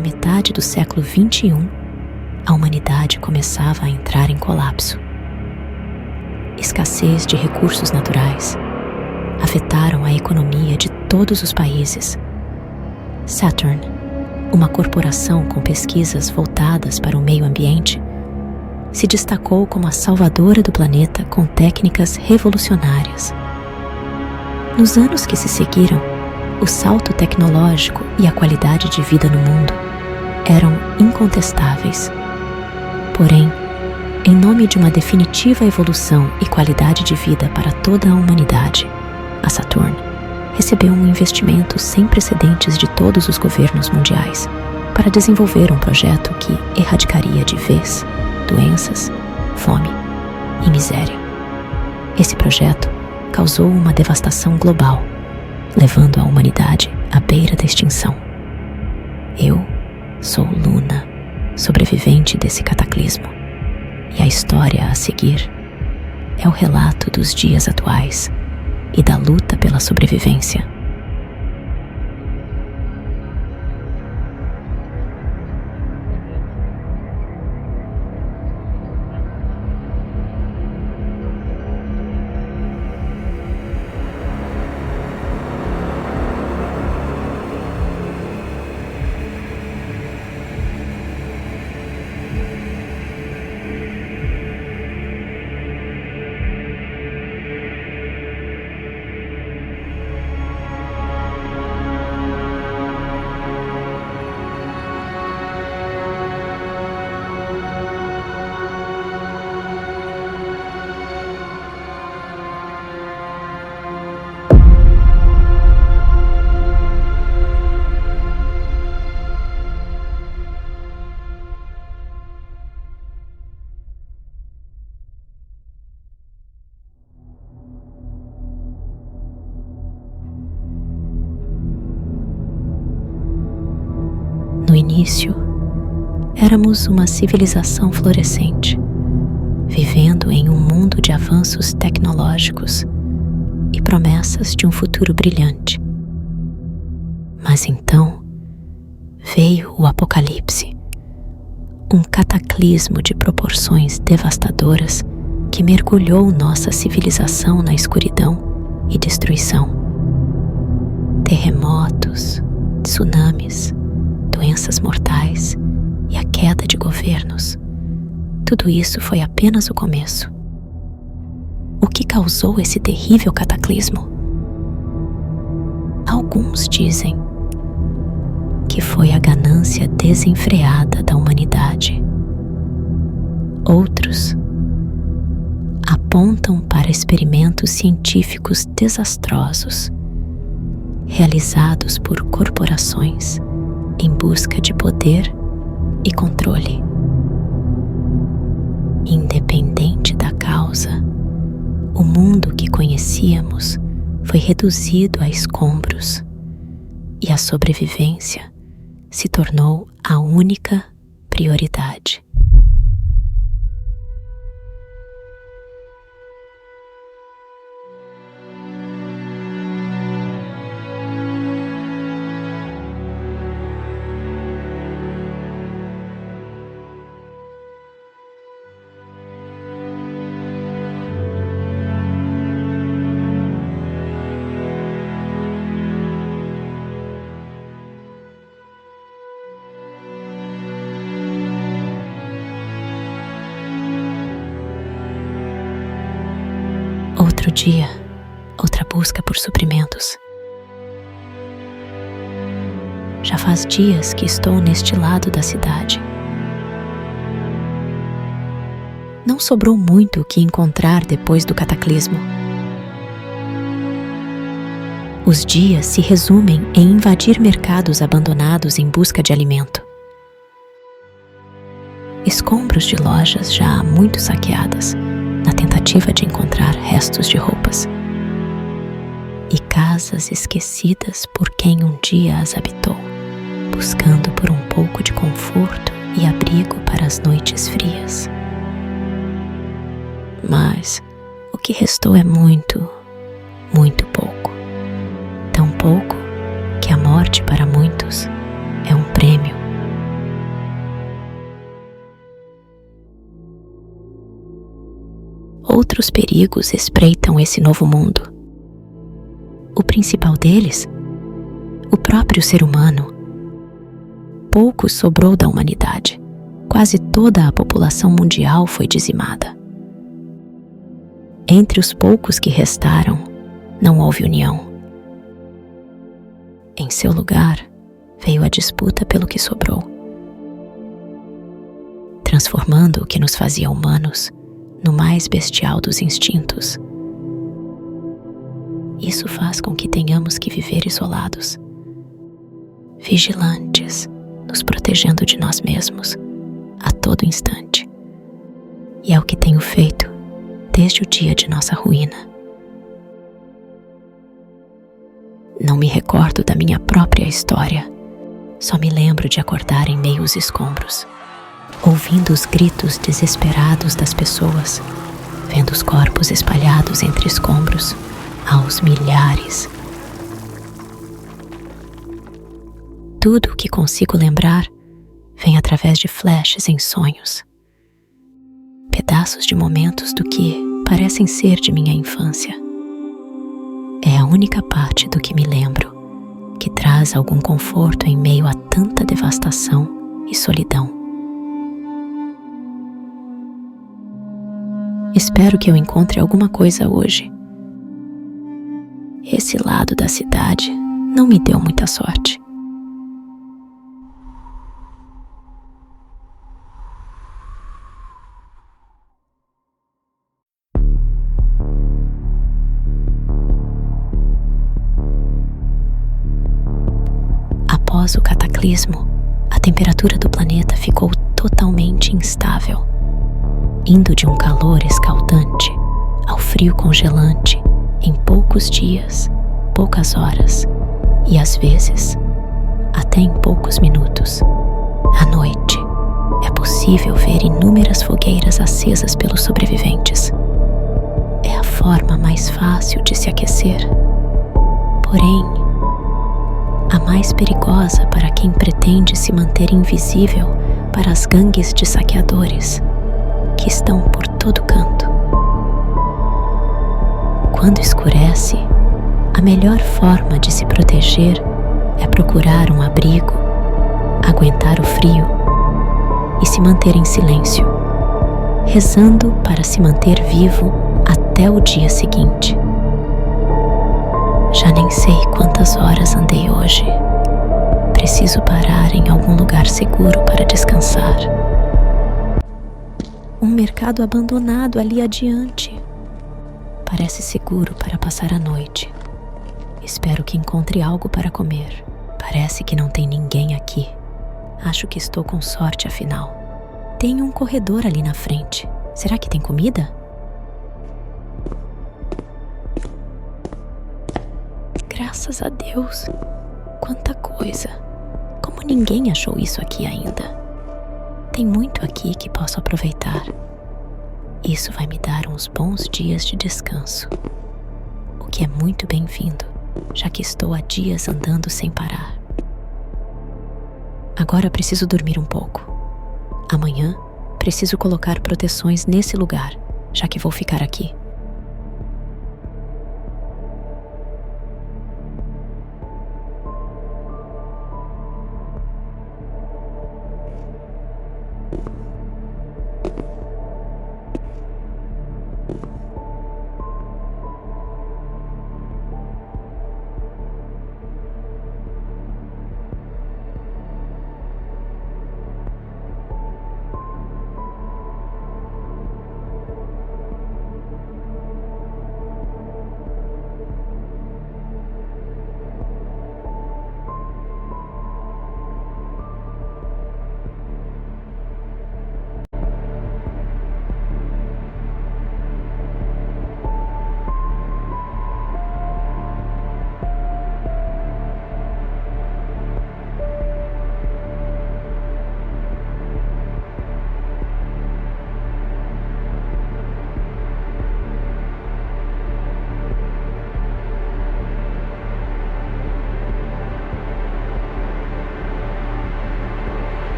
na metade do século XXI, a humanidade começava a entrar em colapso. Escassez de recursos naturais afetaram a economia de todos os países. Saturn, uma corporação com pesquisas voltadas para o meio ambiente, se destacou como a salvadora do planeta com técnicas revolucionárias. Nos anos que se seguiram, o salto tecnológico e a qualidade de vida no mundo eram incontestáveis. Porém, em nome de uma definitiva evolução e qualidade de vida para toda a humanidade, a Saturn recebeu um investimento sem precedentes de todos os governos mundiais para desenvolver um projeto que erradicaria de vez doenças, fome e miséria. Esse projeto causou uma devastação global, levando a humanidade à beira da extinção. Eu sou Luna, sobrevivente desse cataclismo, e a história a seguir é o relato dos dias atuais e da luta pela sobrevivência. No início, éramos uma civilização florescente, vivendo em um mundo de avanços tecnológicos e promessas de um futuro brilhante. Mas então veio o apocalipse, um cataclismo de proporções devastadoras que mergulhou nossa civilização na escuridão e destruição. Terremotos, tsunamis, doenças mortais e a queda de governos. Tudo isso foi apenas o começo. O que causou esse terrível cataclismo? Alguns dizem que foi a ganância desenfreada da humanidade. Outros apontam para experimentos científicos desastrosos realizados por corporações em busca de poder e controle. Independente da causa, o mundo que conhecíamos foi reduzido a escombros e a sobrevivência se tornou a única prioridade. Outro dia, outra busca por suprimentos. Já faz dias que estou neste lado da cidade. Não sobrou muito o que encontrar depois do cataclismo. Os dias se resumem em invadir mercados abandonados em busca de alimento. Escombros de lojas já muito saqueadas, na tentativa de encontrar restos de roupas. E casas esquecidas por quem um dia as habitou, buscando por um pouco de conforto e abrigo para as noites frias. Mas o que restou é muito, muito pouco. Tão pouco que a morte para muitos é um prêmio outros perigos espreitam esse novo mundo. O principal deles, o próprio ser humano. Pouco sobrou da humanidade. Quase toda a população mundial foi dizimada. Entre os poucos que restaram, não houve união. Em seu lugar, veio a disputa pelo que sobrou, transformando o que nos fazia humanos no mais bestial dos instintos. Isso faz com que tenhamos que viver isolados, vigilantes, nos protegendo de nós mesmos a todo instante. E é o que tenho feito desde o dia de nossa ruína. Não me recordo da minha própria história. Só me lembro de acordar em meio aos escombros, ouvindo os gritos desesperados das pessoas, vendo os corpos espalhados entre escombros, aos milhares. Tudo o que consigo lembrar vem através de flashes em sonhos, pedaços de momentos do que parecem ser de minha infância. É a única parte do que me lembro que traz algum conforto em meio a tanta devastação e solidão. Espero que eu encontre alguma coisa hoje. Esse lado da cidade não me deu muita sorte. Após o cataclismo, a temperatura do planeta ficou totalmente instável, indo de um calor escaldante ao frio congelante em poucos dias, poucas horas e, às vezes, até em poucos minutos. À noite, é possível ver inúmeras fogueiras acesas pelos sobreviventes. É a forma mais fácil de se aquecer, porém, a mais perigosa para quem pretende se manter invisível para as gangues de saqueadores que estão por todo canto. Quando escurece, a melhor forma de se proteger é procurar um abrigo, aguentar o frio e se manter em silêncio, rezando para se manter vivo até o dia seguinte. Já nem sei quantas horas andei hoje. Preciso parar em algum lugar seguro para descansar. Um mercado abandonado ali adiante. Parece seguro para passar a noite. Espero que encontre algo para comer. Parece que não tem ninguém aqui. Acho que estou com sorte, afinal. Tem um corredor ali na frente. Será que tem comida? Graças a Deus. Quanta coisa. Como ninguém achou isso aqui ainda? Tem muito aqui que posso aproveitar. Isso vai me dar uns bons dias de descanso, o que é muito bem-vindo, já que estou há dias andando sem parar. Agora preciso dormir um pouco. Amanhã preciso colocar proteções nesse lugar, já que vou ficar aqui.